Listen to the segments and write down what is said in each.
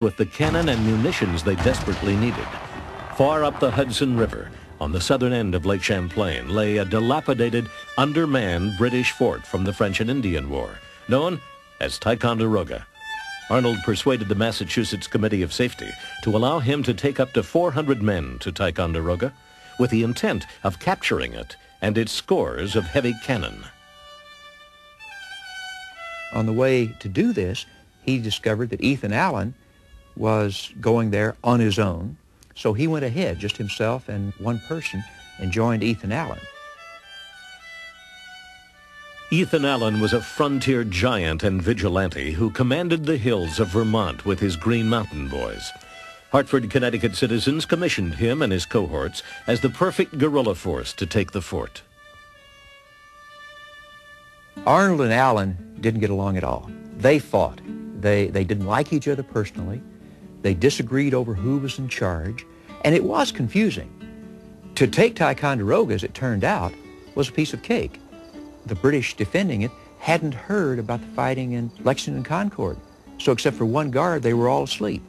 with the cannon and munitions they desperately needed. Far up the Hudson River, on the southern end of Lake Champlain, lay a dilapidated, undermanned British fort from the French and Indian War, known as Ticonderoga. Arnold persuaded the Massachusetts Committee of Safety to allow him to take up to 400 men to Ticonderoga with the intent of capturing it and its scores of heavy cannon. On the way to do this, he discovered that Ethan Allen was going there on his own. So he went ahead, just himself and one person, and joined Ethan Allen. Ethan Allen was a frontier giant and vigilante who commanded the hills of Vermont with his Green Mountain Boys. Hartford, Connecticut citizens commissioned him and his cohorts as the perfect guerrilla force to take the fort. Arnold and Allen didn't get along at all. They fought. They didn't like each other personally. They disagreed over who was in charge, and it was confusing. To take Ticonderoga, as it turned out, was a piece of cake. The British defending it hadn't heard about the fighting in Lexington and Concord, so except for one guard, they were all asleep.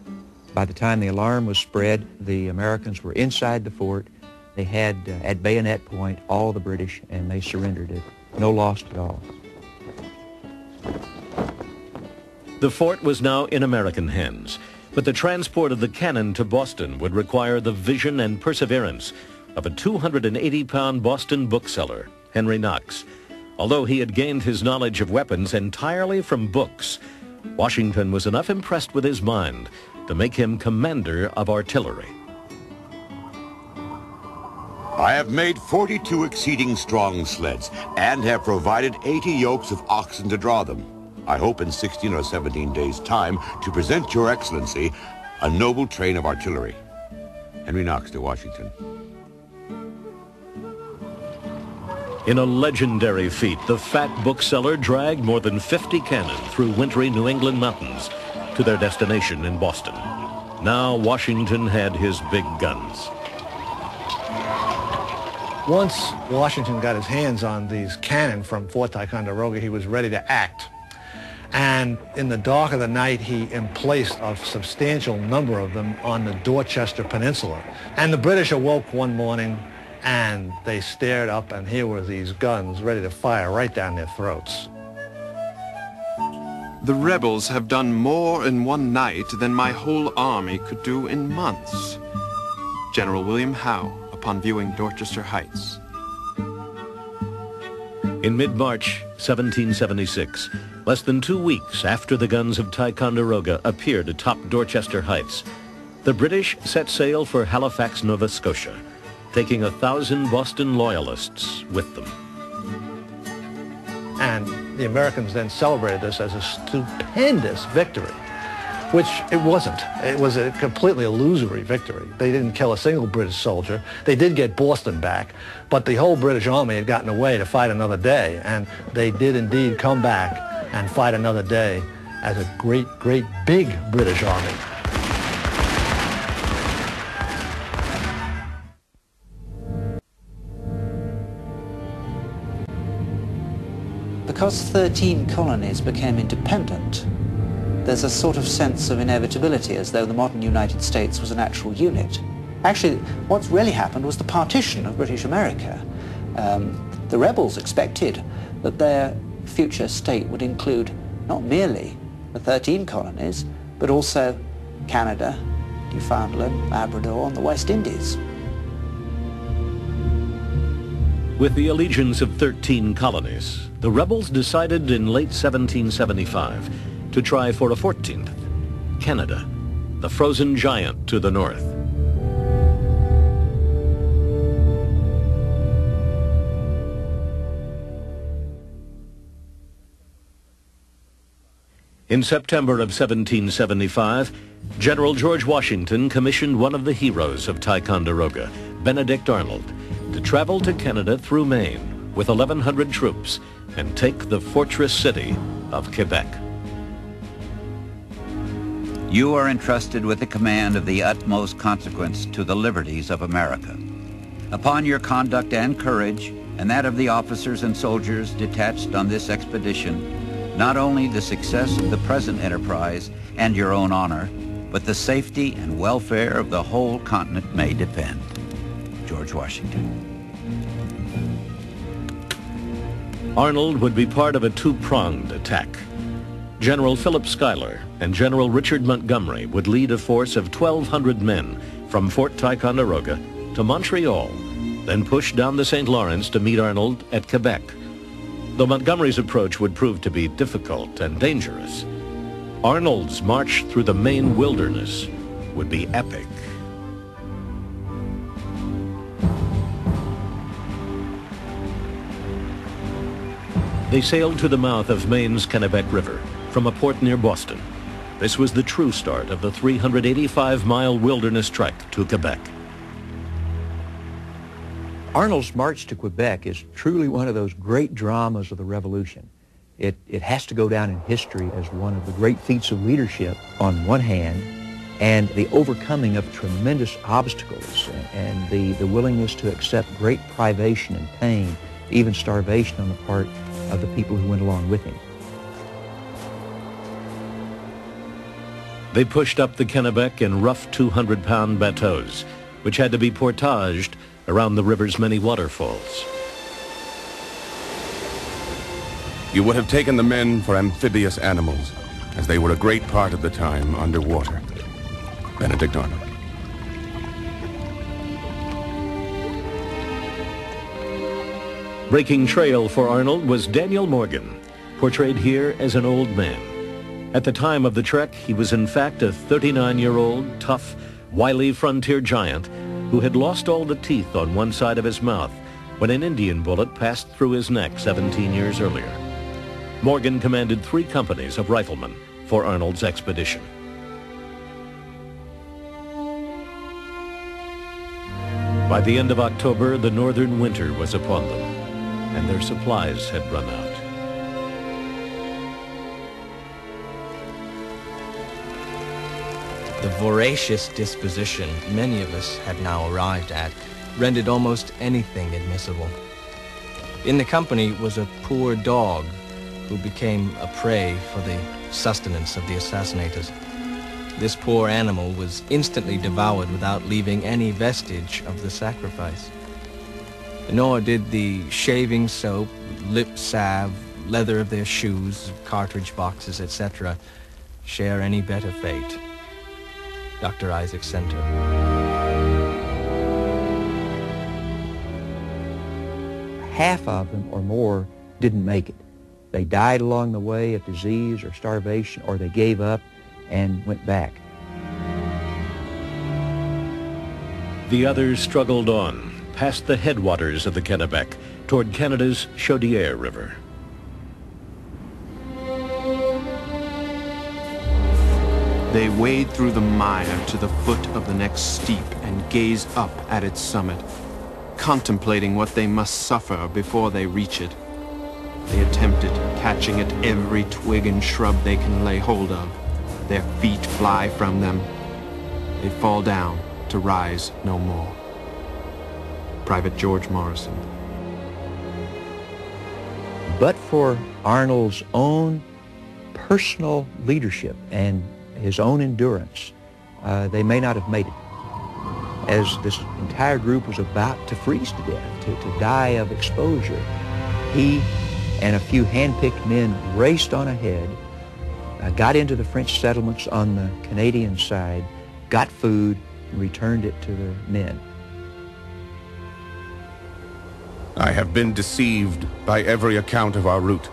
By the time the alarm was spread, the Americans were inside the fort. They had, at bayonet point, all the British, and they surrendered it. No loss at all. The fort was now in American hands, but the transport of the cannon to Boston would require the vision and perseverance of a 280-pound Boston bookseller, Henry Knox. Although he had gained his knowledge of weapons entirely from books, Washington was enough impressed with his mind to make him commander of artillery. I have made 42 exceeding strong sleds and have provided 80 yokes of oxen to draw them. I hope in 16 or 17 days' time to present Your Excellency a noble train of artillery. Henry Knox to Washington. In a legendary feat, the fat bookseller dragged more than 50 cannon through wintry New England mountains to their destination in Boston. Now Washington had his big guns. Once Washington got his hands on these cannon from Fort Ticonderoga, he was ready to act. And in the dark of the night, he emplaced a substantial number of them on the Dorchester Peninsula. And the British awoke one morning, and they stared up, and here were these guns ready to fire right down their throats. The rebels have done more in one night than my whole army could do in months. General William Howe, upon viewing Dorchester Heights. In mid-March 1776, less than 2 weeks after the guns of Ticonderoga appeared atop Dorchester Heights, the British set sail for Halifax, Nova Scotia, taking 1,000 Boston loyalists with them. And the Americans then celebrated this as a stupendous victory, which it wasn't. It was a completely illusory victory. They didn't kill a single British soldier. They did get Boston back, but the whole British army had gotten away to fight another day, and they did indeed come back and fight another day as a great, great big British army. Because 13 colonies became independent, there's a sort of sense of inevitability, as though the modern United States was an actual unit. Actually, what's really happened was the partition of British America. The rebels expected that their future state would include not merely the 13 colonies, but also Canada, Newfoundland, Labrador, and the West Indies. With the allegiance of 13 colonies, the rebels decided in late 1775 to try for a 14th, Canada, the frozen giant to the north. In September of 1775, General George Washington commissioned one of the heroes of Ticonderoga, Benedict Arnold, to travel to Canada through Maine with 1,100 troops and take the fortress city of Quebec. You are entrusted with the command of the utmost consequence to the liberties of America. Upon your conduct and courage, and that of the officers and soldiers detached on this expedition, not only the success of the present enterprise and your own honor, but the safety and welfare of the whole continent may depend. George Washington. Arnold would be part of a two-pronged attack. General Philip Schuyler and General Richard Montgomery would lead a force of 1,200 men from Fort Ticonderoga to Montreal, then push down the St. Lawrence to meet Arnold at Quebec. Though Montgomery's approach would prove to be difficult and dangerous, Arnold's march through the Maine wilderness would be epic. They sailed to the mouth of Maine's Kennebec River from a port near Boston. This was the true start of the 385-mile wilderness trek to Quebec. Arnold's march to Quebec is truly one of those great dramas of the Revolution. It has to go down in history as one of the great feats of leadership on one hand, and the overcoming of tremendous obstacles and the willingness to accept great privation and pain, even starvation on the part of the people who went along with him. They pushed up the Kennebec in rough 200-pound bateaus, which had to be portaged around the river's many waterfalls. You would have taken the men for amphibious animals, as they were a great part of the time underwater. Benedict Arnold. Breaking trail for Arnold was Daniel Morgan, portrayed here as an old man. At the time of the trek, he was in fact a 39-year-old, tough, wily frontier giant who had lost all the teeth on one side of his mouth when an Indian bullet passed through his neck 17 years earlier. Morgan commanded 3 companies of riflemen for Arnold's expedition. By the end of October, the northern winter was upon them, and their supplies had run out. The voracious disposition many of us had now arrived at rendered almost anything admissible. In the company was a poor dog who became a prey for the sustenance of the assassinators. This poor animal was instantly devoured without leaving any vestige of the sacrifice. Nor did the shaving soap, lip salve, leather of their shoes, cartridge boxes, etc., share any better fate. Dr. Isaac Center. Half of them or more didn't make it. They died along the way of disease or starvation, or they gave up and went back. The others struggled on, past the headwaters of the Kennebec, toward Canada's Chaudière River. They wade through the mire to the foot of the next steep and gaze up at its summit, contemplating what they must suffer before they reach it. They attempted catching at every twig and shrub they can lay hold of. Their feet fly from them. They fall down to rise no more. Private George Morrison. But for Arnold's own personal leadership and his own endurance, they may not have made it. As this entire group was about to freeze to death, to die of exposure, he and a few hand-picked men raced on ahead, got into the French settlements on the Canadian side, got food, and returned it to the men. I have been deceived by every account of our route,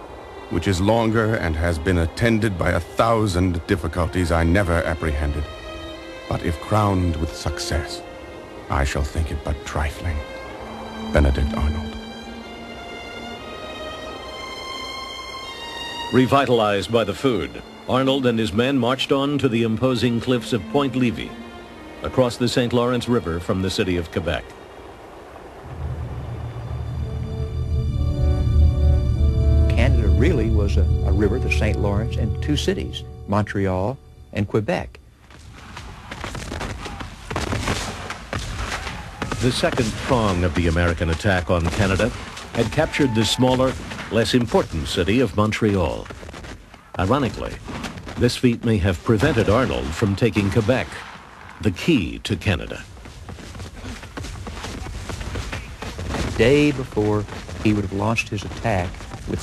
which is longer and has been attended by 1,000 difficulties I never apprehended. But if crowned with success, I shall think it but trifling. Benedict Arnold. Revitalized by the food, Arnold and his men marched on to the imposing cliffs of Point Levy, across the St. Lawrence River from the city of Quebec. Canada really was a river, the St. Lawrence, and 2 cities, Montreal and Quebec. The second prong of the American attack on Canada had captured the smaller, less important city of Montreal. Ironically, This feat may have prevented Arnold from taking Quebec, the key to Canada. A day before he would have launched his attack with